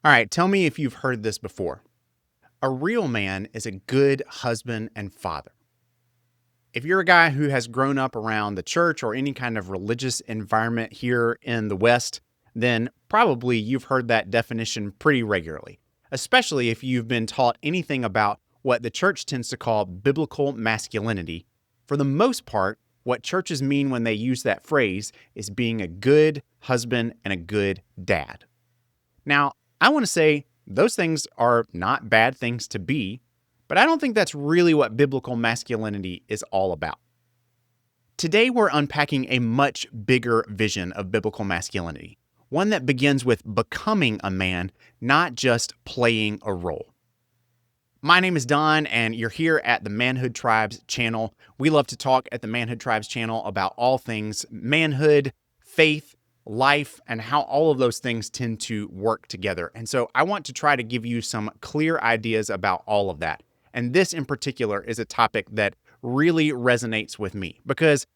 All right, tell me if you've heard this before. A real man is a good husband and father. If you're a guy who has grown up around the church or any kind of religious environment here in the West, then probably you've heard that definition pretty regularly, especially if you've been taught anything about what the church tends to call biblical masculinity. For the most part, what churches mean when they use that phrase is being a good husband and a good dad. Now, I want to say those things are not bad things to be, but I don't think that's really what biblical masculinity is all about. Today, we're unpacking a much bigger vision of biblical masculinity, one that begins with becoming a man, not just playing a role. My name is Don, and you're here at the Manhood Tribes channel. We love to talk at the Manhood Tribes channel about all things manhood, faith, life, and how all of those things tend to work together. And so I want to try to give you some clear ideas about all of that. And this in particular is a topic that really resonates with me because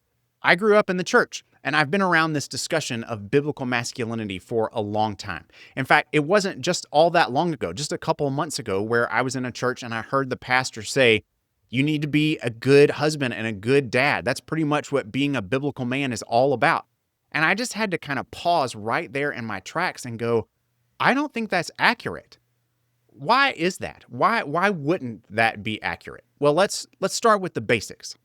I grew up in the church and I've been around this discussion of biblical masculinity for a long time. In fact, it wasn't just all that long ago, just a couple of months ago, where I was in a church and I heard the pastor say, "You need to be a good husband and a good dad. That's pretty much what being a biblical man is all about." And I just had to kind of pause right there in my tracks and go, I don't think that's accurate. Why is that? Why wouldn't that be accurate? Well, let's start with the basics.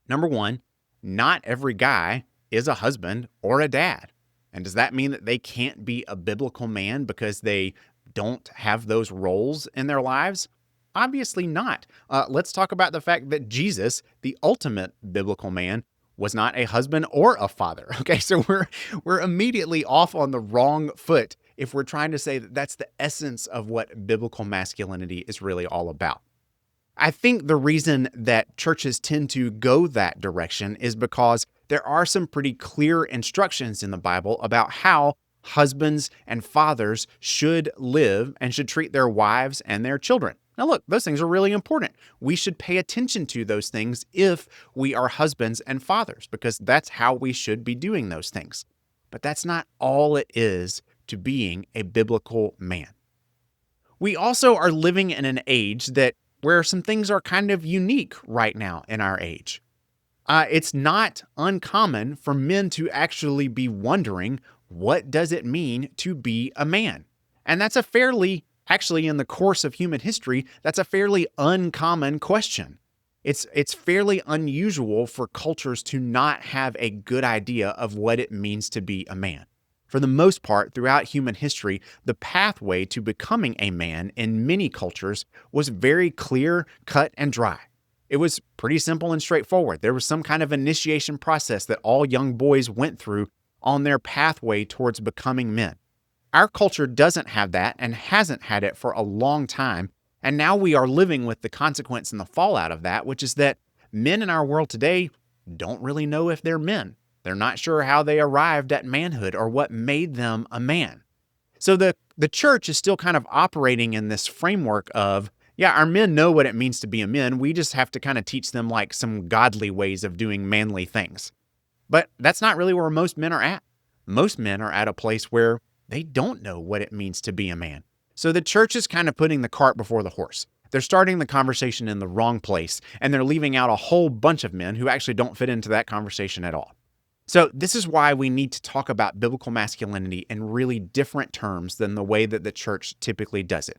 Number one, not every guy is a husband or a dad. And does that mean that they can't be a biblical man because they don't have those roles in their lives? Obviously not. Let's talk about the fact that Jesus, the ultimate biblical man, was not a husband or a father. Okay, so we're immediately off on the wrong foot if we're trying to say that that's the essence of what biblical masculinity is really all about. I think the reason that churches tend to go that direction is because there are some pretty clear instructions in the Bible about how husbands and fathers should live and should treat their wives and their children. Now, look, those things are really important. We should pay attention to those things if we are husbands and fathers, because that's how we should be doing those things. But that's not all it is to being a biblical man. We also are living in an age where some things are kind of unique right now in our age. It's not uncommon for men to actually be wondering, what does it mean to be a man? And that's actually in the course of human history, that's a fairly uncommon question. It's fairly unusual for cultures to not have a good idea of what it means to be a man. For the most part, throughout human history, the pathway to becoming a man in many cultures was very clear, cut, and dry. It was pretty simple and straightforward. There was some kind of initiation process that all young boys went through on their pathway towards becoming men. Our culture doesn't have that and hasn't had it for a long time, and now we are living with the consequence and the fallout of that, which is that men in our world today don't really know if they're men. They're not sure how they arrived at manhood or what made them a man. So the church is still kind of operating in this framework of, yeah, our men know what it means to be a man. We just have to kind of teach them like some godly ways of doing manly things. But that's not really where most men are at. Most men are at a place where they don't know what it means to be a man. So the church is kind of putting the cart before the horse. They're starting the conversation in the wrong place, and they're leaving out a whole bunch of men who actually don't fit into that conversation at all. So this is why we need to talk about biblical masculinity in really different terms than the way that the church typically does it.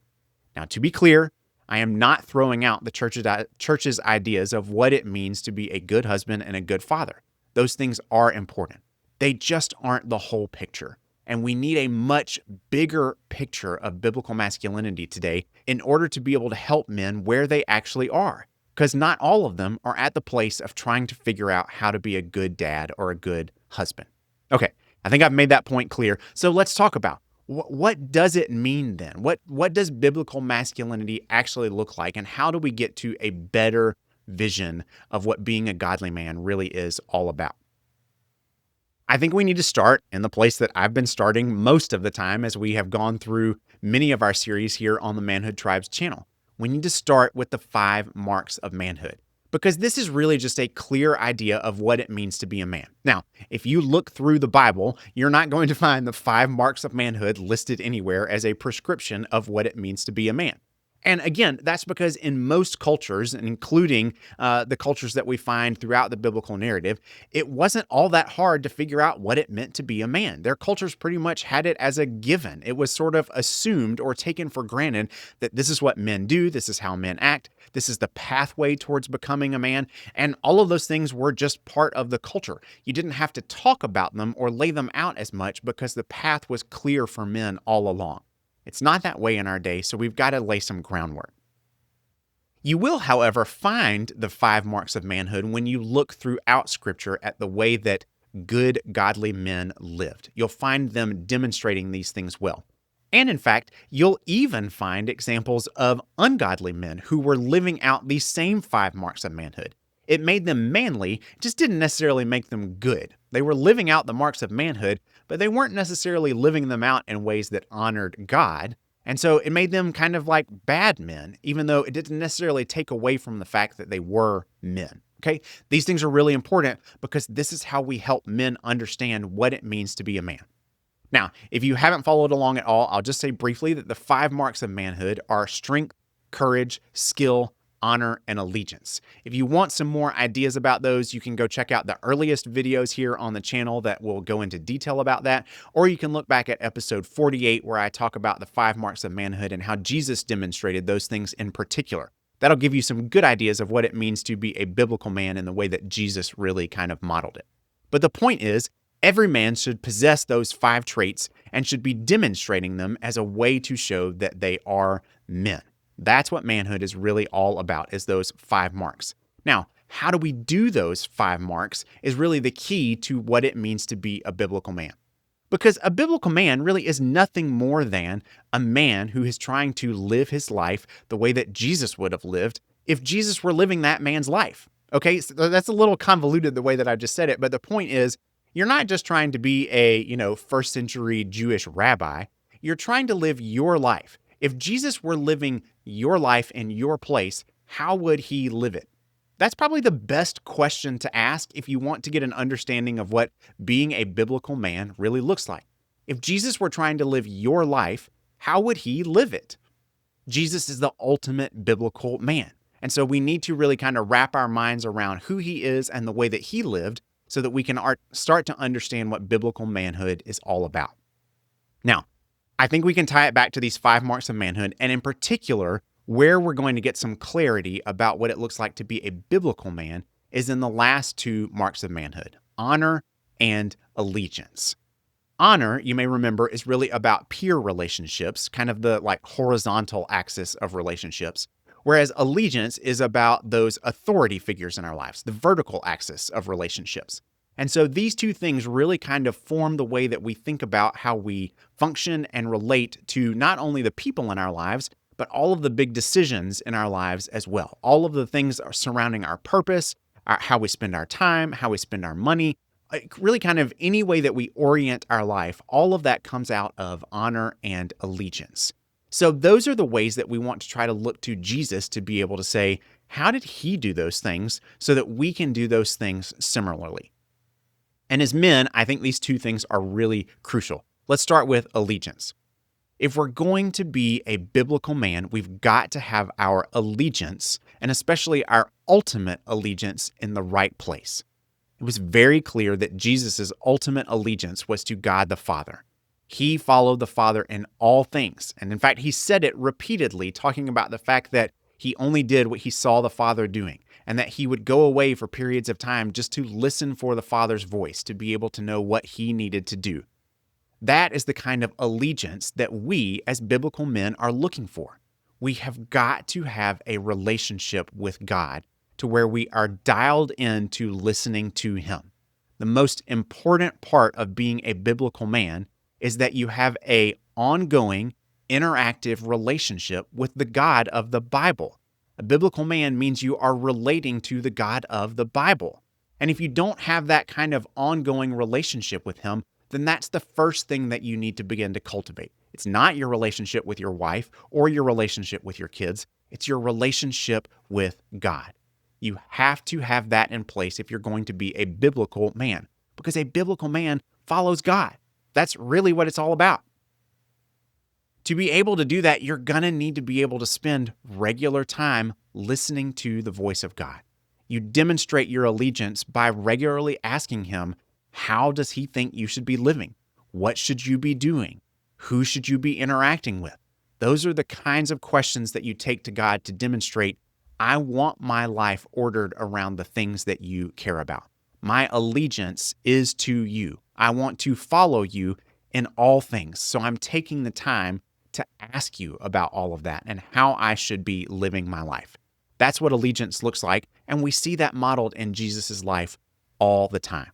Now, to be clear, I am not throwing out the church's ideas of what it means to be a good husband and a good father. Those things are important. They just aren't the whole picture. And we need a much bigger picture of biblical masculinity today in order to be able to help men where they actually are. Because not all of them are at the place of trying to figure out how to be a good dad or a good husband. Okay, I think I've made that point clear. So let's talk about what does it mean then? What does biblical masculinity actually look like? And how do we get to a better vision of what being a godly man really is all about? I think we need to start in the place that I've been starting most of the time as we have gone through many of our series here on the Manhood Tribes channel. We need to start with the 5 marks of manhood. Because this is really just a clear idea of what it means to be a man. Now, if you look through the Bible, you're not going to find the 5 marks of manhood listed anywhere as a prescription of what it means to be a man. And again, that's because in most cultures, and including the cultures that we find throughout the biblical narrative, it wasn't all that hard to figure out what it meant to be a man. Their cultures pretty much had it as a given. It was sort of assumed or taken for granted that this is what men do, this is how men act, this is the pathway towards becoming a man, and all of those things were just part of the culture. You didn't have to talk about them or lay them out as much because the path was clear for men all along. It's not that way in our day, so we've got to lay some groundwork. You will, however, find the 5 marks of manhood when you look throughout Scripture at the way that good, godly men lived. You'll find them demonstrating these things well. And in fact, you'll even find examples of ungodly men who were living out these same 5 marks of manhood. It made them manly, just didn't necessarily make them good. They were living out the marks of manhood, but they weren't necessarily living them out in ways that honored God. And so it made them kind of like bad men, even though it didn't necessarily take away from the fact that they were men. Okay? These things are really important because this is how we help men understand what it means to be a man. Now, if you haven't followed along at all, I'll just say briefly that the 5 marks of manhood are strength, courage, skill, honor, and allegiance. If you want some more ideas about those, you can go check out the earliest videos here on the channel that will go into detail about that, or you can look back at episode 48 where I talk about the 5 marks of manhood and how Jesus demonstrated those things in particular. That'll give you some good ideas of what it means to be a biblical man in the way that Jesus really kind of modeled it. But the point is, every man should possess those 5 traits and should be demonstrating them as a way to show that they are men. That's what manhood is really all about, is those 5 marks. Now, how do we do those 5 marks is really the key to what it means to be a biblical man. Because a biblical man really is nothing more than a man who is trying to live his life the way that Jesus would have lived if Jesus were living that man's life. Okay, so that's a little convoluted the way that I just said it, but the point is, you're not just trying to be a, first century Jewish rabbi. You're trying to live your life. If Jesus were living your life in your place, how would he live it? That's probably the best question to ask if you want to get an understanding of what being a biblical man really looks like. If Jesus were trying to live your life, how would he live it? Jesus is the ultimate biblical man. And so we need to really kind of wrap our minds around who he is and the way that he lived so that we can start to understand what biblical manhood is all about. Now, I think we can tie it back to these 5 marks of manhood, and in particular, where we're going to get some clarity about what it looks like to be a biblical man is in the last 2 marks of manhood, honor and allegiance. Honor, you may remember, is really about peer relationships, kind of the horizontal axis of relationships, whereas allegiance is about those authority figures in our lives, the vertical axis of relationships. And so these 2 things really kind of form the way that we think about how we function and relate to not only the people in our lives, but all of the big decisions in our lives as well. All of the things surrounding our purpose, how we spend our time, how we spend our money, really kind of any way that we orient our life, all of that comes out of honor and allegiance. So those are the ways that we want to try to look to Jesus to be able to say, how did he do those things so that we can do those things similarly? And as men, I think these 2 things are really crucial. Let's start with allegiance. If we're going to be a biblical man, we've got to have our allegiance, and especially our ultimate allegiance, in the right place. It was very clear that Jesus' ultimate allegiance was to God the Father. He followed the Father in all things. And in fact, he said it repeatedly, talking about the fact that he only did what he saw the Father doing, and that he would go away for periods of time just to listen for the Father's voice, to be able to know what he needed to do. That is the kind of allegiance that we as biblical men are looking for. We have got to have a relationship with God to where we are dialed into listening to him. The most important part of being a biblical man is that you have an ongoing, interactive relationship with the God of the Bible. A biblical man means you are relating to the God of the Bible. And if you don't have that kind of ongoing relationship with him, then that's the first thing that you need to begin to cultivate. It's not your relationship with your wife or your relationship with your kids. It's your relationship with God. You have to have that in place if you're going to be a biblical man, because a biblical man follows God. That's really what it's all about. To be able to do that, you're going to need to be able to spend regular time listening to the voice of God. You demonstrate your allegiance by regularly asking him, how does he think you should be living? What should you be doing? Who should you be interacting with? Those are the kinds of questions that you take to God to demonstrate, I want my life ordered around the things that you care about. My allegiance is to you. I want to follow you in all things. So I'm taking the time to ask you about all of that and how I should be living my life. That's what allegiance looks like, and we see that modeled in Jesus' life all the time.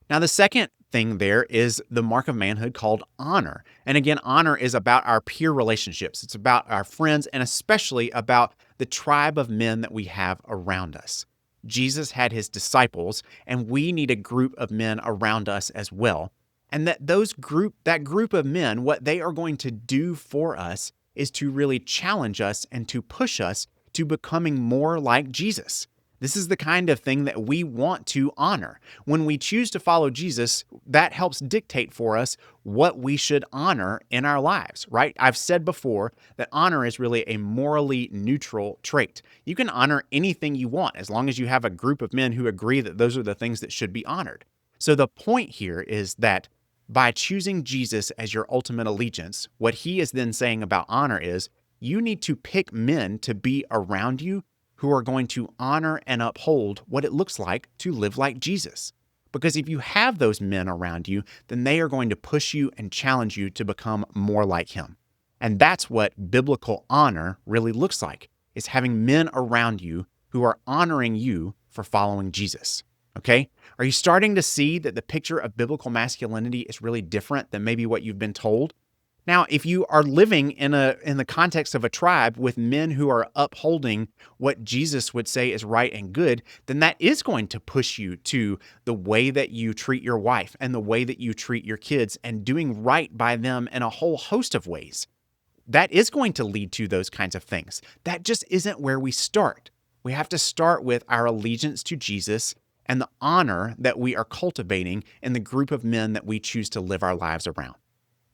Now, the second thing there is the mark of manhood called honor. And again, honor is about our peer relationships. It's about our friends and especially about the tribe of men that we have around us. Jesus had his disciples, and we need a group of men around us as well. And that group of men, what they are going to do for us is to really challenge us and to push us to becoming more like Jesus. This is the kind of thing that we want to honor. When we choose to follow Jesus, that helps dictate for us what we should honor in our lives, right? I've said before that honor is really a morally neutral trait. You can honor anything you want as long as you have a group of men who agree that those are the things that should be honored. So the point here is that by choosing Jesus as your ultimate allegiance, what he is then saying about honor is you need to pick men to be around you who are going to honor and uphold what it looks like to live like Jesus. Because if you have those men around you, then they are going to push you and challenge you to become more like him. And that's what biblical honor really looks like, is having men around you who are honoring you for following Jesus. Okay? Are you starting to see that the picture of biblical masculinity is really different than maybe what you've been told? Now, if you are living in the context of a tribe with men who are upholding what Jesus would say is right and good, then that is going to push you to the way that you treat your wife and the way that you treat your kids and doing right by them in a whole host of ways. That is going to lead to those kinds of things. That just isn't where we start. We have to start with our allegiance to Jesus and the honor that we are cultivating in the group of men that we choose to live our lives around.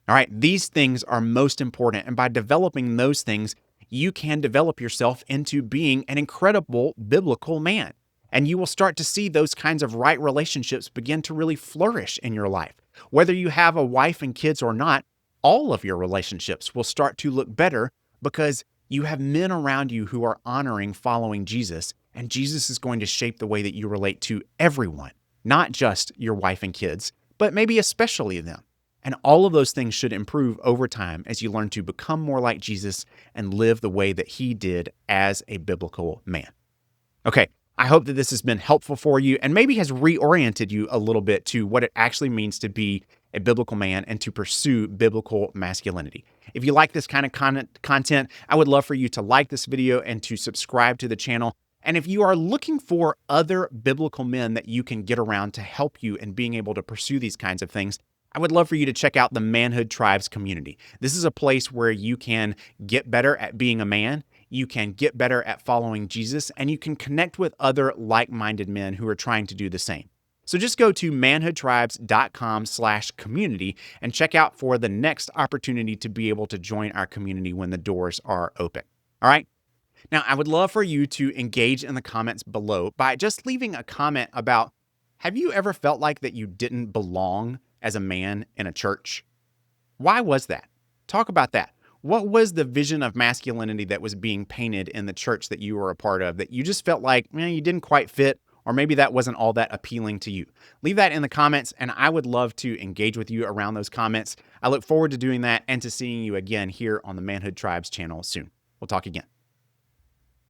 All right, these things are most important. And by developing those things, you can develop yourself into being an incredible biblical man. And you will start to see those kinds of right relationships begin to really flourish in your life. Whether you have a wife and kids or not, all of your relationships will start to look better because you have men around you who are honoring following Jesus. And Jesus is going to shape the way that you relate to everyone, not just your wife and kids, but maybe especially them. And all of those things should improve over time as you learn to become more like Jesus and live the way that he did as a biblical man. Okay, I hope that this has been helpful for you and maybe has reoriented you a little bit to what it actually means to be a biblical man and to pursue biblical masculinity. If you like this kind of content, I would love for you to like this video and to subscribe to the channel. And if you are looking for other biblical men that you can get around to help you in being able to pursue these kinds of things, I would love for you to check out the Manhood Tribes community. This is a place where you can get better at being a man, you can get better at following Jesus, and you can connect with other like-minded men who are trying to do the same. So just go to manhoodtribes.com/community and check out for the next opportunity to be able to join our community when the doors are open. All right? Now, I would love for you to engage in the comments below by just leaving a comment about, have you ever felt like that you didn't belong as a man in a church? Why was that? Talk about that. What was the vision of masculinity that was being painted in the church that you were a part of that you just felt like, you didn't quite fit, or maybe that wasn't all that appealing to you? Leave that in the comments, and I would love to engage with you around those comments. I look forward to doing that and to seeing you again here on the Manhood Tribes channel soon. We'll talk again.